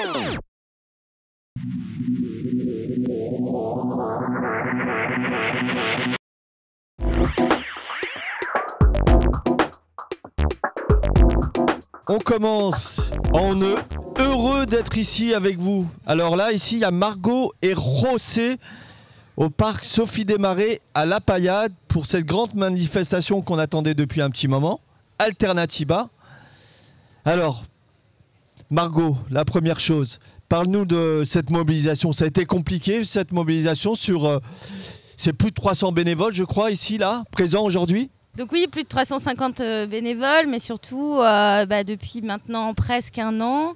On commence en heureux d'être ici avec vous. Alors là, ici, il y a Margot et José au parc Sophie Desmarais à La Paillade pour cette grande manifestation qu'on attendait depuis un petit moment, Alternatiba. Alors, Margot, la première chose, parle-nous de cette mobilisation. Ça a été compliqué, cette mobilisation sur... c'est plus de 300 bénévoles, je crois, ici, là, présents aujourd'hui. Donc oui, plus de 350 bénévoles, mais surtout depuis maintenant presque un an,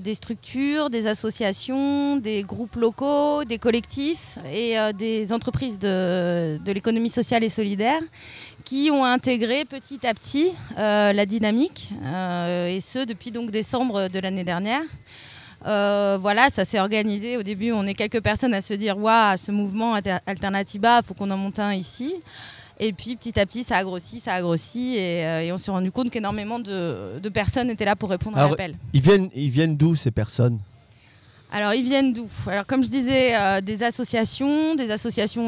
des structures, des associations, des groupes locaux, des collectifs et des entreprises de l'économie sociale et solidaire qui ont intégré petit à petit la dynamique, et ce depuis donc décembre de l'année dernière. Voilà, ça s'est organisé. Au début, on est quelques personnes à se dire waouh, ce mouvement Alternatiba, il faut qu'on en monte un ici. Et puis petit à petit, ça a grossi et on s'est rendu compte qu'énormément de personnes étaient là pour répondre à l'appel. Ils viennent d'où ces personnes ? Alors ils viennent d'où ? Alors comme je disais, des associations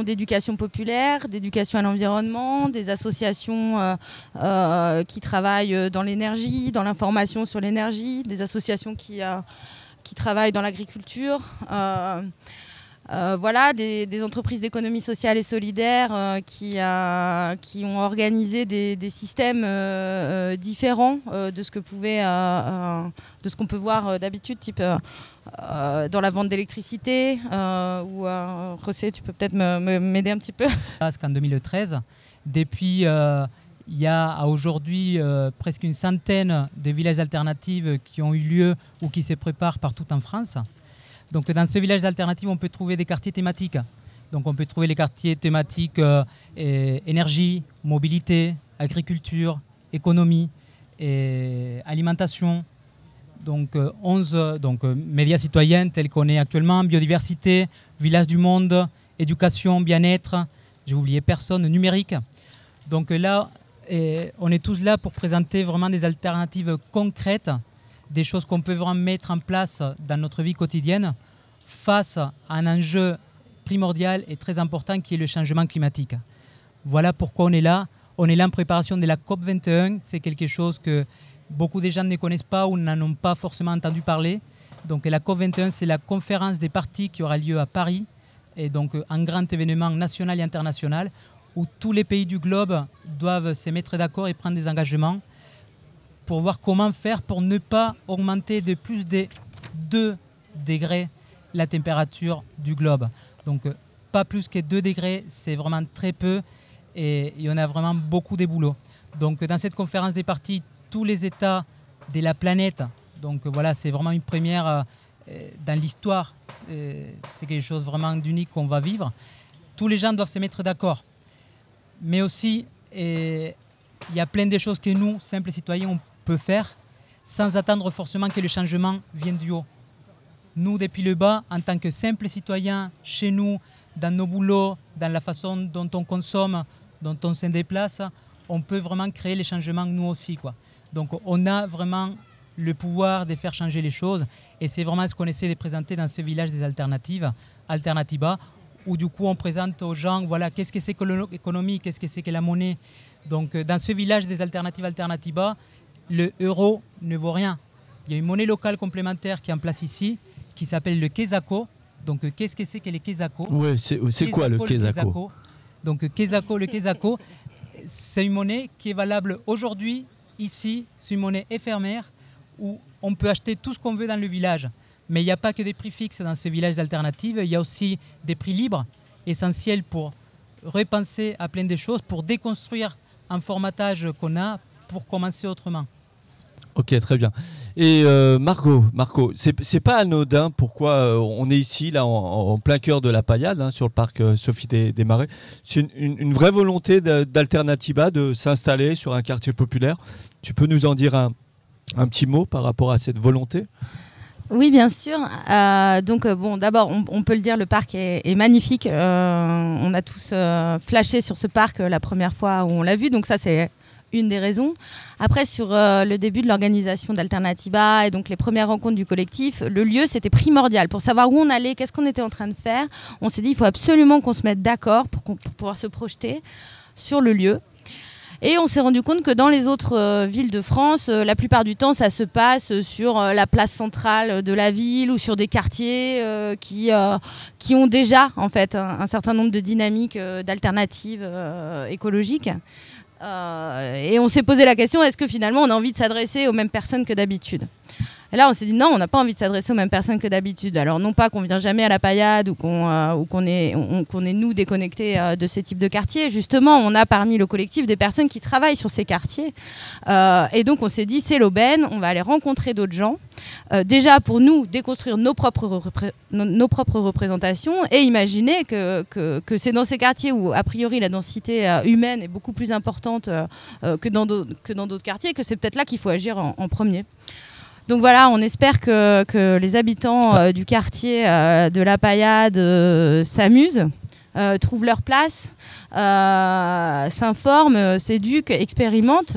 d'éducation populaire, d'éducation à l'environnement, des associations qui travaillent dans l'énergie, dans l'information sur l'énergie, des associations qui travaillent dans l'agriculture. Voilà, des entreprises d'économie sociale et solidaire qui ont organisé des systèmes différents de ce qu'on peut voir d'habitude, type dans la vente d'électricité. José, tu peux peut-être m'aider un petit peu. En 2013, depuis il y a à aujourd'hui presque une centaine de villages alternatifs qui ont eu lieu ou qui se préparent partout en France. Donc dans ce village alternatif, on peut trouver des quartiers thématiques. Donc on peut trouver les quartiers thématiques énergie, mobilité, agriculture, économie, et alimentation. Donc 11 médias citoyens tels qu'on est actuellement, biodiversité, village du monde, éducation, bien-être, j'ai oublié personne, numérique. Donc là, on est tous là pour présenter vraiment des alternatives concrètes, des choses qu'on peut vraiment mettre en place dans notre vie quotidienne face à un enjeu primordial et très important qui est le changement climatique. Voilà pourquoi on est là. On est là en préparation de la COP21. C'est quelque chose que beaucoup de gens ne connaissent pas ou n'en ont pas forcément entendu parler. Donc la COP21, c'est la conférence des parties qui aura lieu à Paris, et donc un grand événement national et international où tous les pays du globe doivent se mettre d'accord et prendre des engagements pour voir comment faire pour ne pas augmenter de plus de 2 degrés la température du globe. Donc pas plus que 2 degrés, c'est vraiment très peu et on a vraiment beaucoup de boulot. Donc dans cette conférence des parties, tous les États de la planète, donc voilà, c'est vraiment une première dans l'histoire, c'est quelque chose vraiment d'unique qu'on va vivre. Tous les gens doivent se mettre d'accord. Mais aussi, il y a plein de choses que nous, simples citoyens, on peut faire sans attendre forcément que le changement vienne du haut. Nous, depuis le bas, en tant que simples citoyens, chez nous, dans nos boulots, dans la façon dont on consomme, dont on se déplace, on peut vraiment créer les changements nous aussi, quoi. Donc on a vraiment le pouvoir de faire changer les choses et c'est vraiment ce qu'on essaie de présenter dans ce village des alternatives, Alternatiba, où du coup on présente aux gens, voilà, qu'est-ce que c'est que l'économie, qu'est-ce que c'est que la monnaie. Donc dans ce village des alternatives Alternatiba, le euro ne vaut rien. Il y a une monnaie locale complémentaire qui est en place ici, qui s'appelle le Kesako. Donc qu'est-ce que c'est que les Kesako? Ouais, c'est quoi le Kesako? Donc le Kesako, c'est une monnaie qui est valable aujourd'hui, ici, c'est une monnaie éphémère où on peut acheter tout ce qu'on veut dans le village. Mais il n'y a pas que des prix fixes dans ce village d'alternatives, il y a aussi des prix libres, essentiels pour repenser à plein de choses, pour déconstruire un formatage qu'on a, pour commencer autrement. Ok, très bien. Et Margot, c'est pas anodin pourquoi on est ici, là, en plein cœur de la Paillade, hein, sur le parc Sophie Desmarais. C'est une vraie volonté d'Alternatiba de s'installer sur un quartier populaire. Tu peux nous en dire un petit mot par rapport à cette volonté ? Oui, bien sûr. D'abord, on peut le dire, le parc est magnifique. On a tous flashé sur ce parc la première fois où on l'a vu. Donc ça, c'est une des raisons. Après, sur le début de l'organisation d'Alternativa et donc les premières rencontres du collectif, le lieu, c'était primordial. Pour savoir où on allait, qu'est-ce qu'on était en train de faire, on s'est dit il faut absolument qu'on se mette d'accord pour pouvoir se projeter sur le lieu. Et on s'est rendu compte que dans les autres villes de France, la plupart du temps, ça se passe sur la place centrale de la ville ou sur des quartiers qui ont déjà en fait un certain nombre de dynamiques d'alternatives écologiques. Et on s'est posé la question, est-ce que finalement on a envie de s'adresser aux mêmes personnes que d'habitude ? Et là, on s'est dit non, on n'a pas envie de s'adresser aux mêmes personnes que d'habitude. Alors non pas qu'on vient jamais à la Paillade ou qu'on est nous déconnectés de ce type de quartier. Justement, on a parmi le collectif des personnes qui travaillent sur ces quartiers. Et donc on s'est dit c'est l'aubaine, on va aller rencontrer d'autres gens. Déjà pour nous déconstruire nos propres représentations et imaginer que c'est dans ces quartiers où a priori la densité humaine est beaucoup plus importante que dans d'autres quartiers, que c'est peut-être là qu'il faut agir en premier. Donc voilà, on espère que les habitants du quartier de la Paillade s'amusent, trouvent leur place, s'informent, s'éduquent, expérimentent,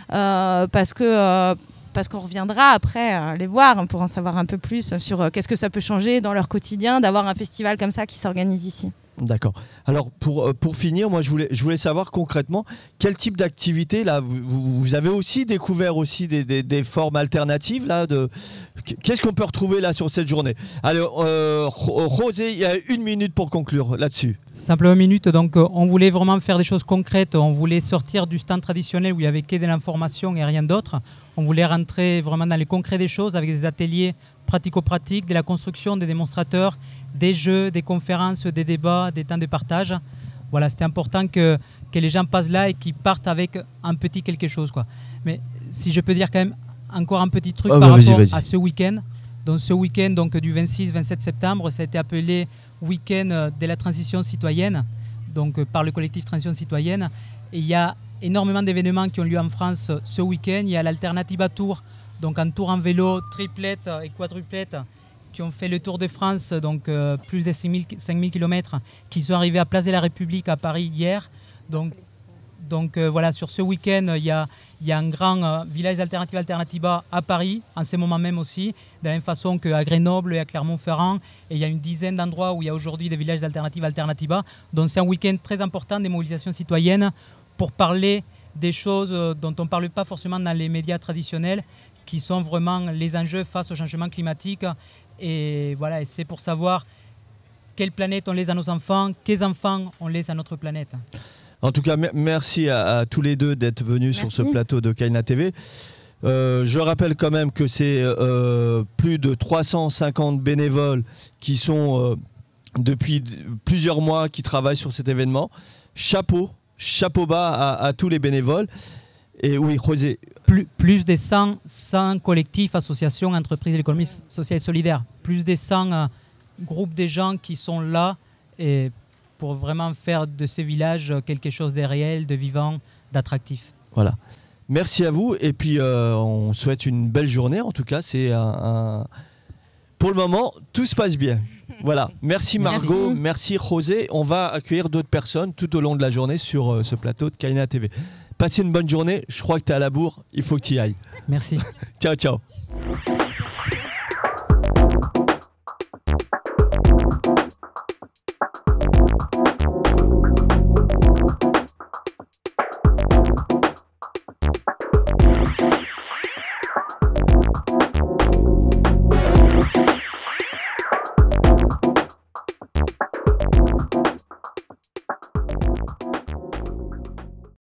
parce qu'on reviendra après les voir pour en savoir un peu plus sur qu'est-ce que ça peut changer dans leur quotidien d'avoir un festival comme ça qui s'organise ici. D'accord. Alors pour finir, moi je voulais savoir concrètement quel type d'activité là vous avez aussi découvert aussi des formes alternatives là qu'est-ce qu'on peut retrouver là sur cette journée. Alors José, il y a 1 minute pour conclure là-dessus. Simplement 1 minute. Donc on voulait vraiment faire des choses concrètes. On voulait sortir du stand traditionnel où il y avait que de l'information et rien d'autre. On voulait rentrer vraiment dans les concrets des choses avec des ateliers pratico-pratiques, de la construction, des démonstrateurs, des jeux, des conférences, des débats, des temps de partage. Voilà, c'était important que les gens passent là et qu'ils partent avec un petit quelque chose, quoi. Mais si je peux dire quand même encore un petit truc par rapport à ce week-end. Donc ce week-end donc, du 26-27 septembre, ça a été appelé week-end de la transition citoyenne, donc par le collectif Transition citoyenne. Et il y a énormément d'événements qui ont lieu en France ce week-end. Il y a l'Alternativa Tour, donc un tour en vélo, triplette et quadruplette, qui ont fait le Tour de France, donc plus de 5000 km, qui sont arrivés à Place de la République à Paris hier. Donc voilà, sur ce week-end, il y a un grand village Alternativa à Paris, en ce moment même aussi, de la même façon qu'à Grenoble et à Clermont-Ferrand. Et il y a une dizaine d'endroits où il y a aujourd'hui des villages Alternativa. Donc c'est un week-end très important des mobilisations citoyennes pour parler des choses dont on ne parle pas forcément dans les médias traditionnels, qui sont vraiment les enjeux face au changement climatique. Et voilà, et c'est pour savoir quelle planète on laisse à nos enfants, quels enfants on laisse à notre planète. En tout cas, merci à tous les deux d'être venus sur ce plateau de Kaina TV. Je rappelle quand même que c'est plus de 350 bénévoles qui sont depuis plusieurs mois qui travaillent sur cet événement. Chapeau bas à tous les bénévoles. Et oui, José. Plus de 100 collectifs, associations, entreprises de l'économie sociale et solidaire. Plus de 100 groupes de gens qui sont là et pour vraiment faire de ce village quelque chose de réel, de vivant, d'attractif. Voilà. Merci à vous et puis on souhaite une belle journée. En tout cas, c'est pour le moment, tout se passe bien. Voilà. Merci Margot, merci José. On va accueillir d'autres personnes tout au long de la journée sur ce plateau de Kaina TV. Passez une bonne journée. Je crois que tu es à la bourre. Il faut que tu y ailles. Merci. Ciao, ciao.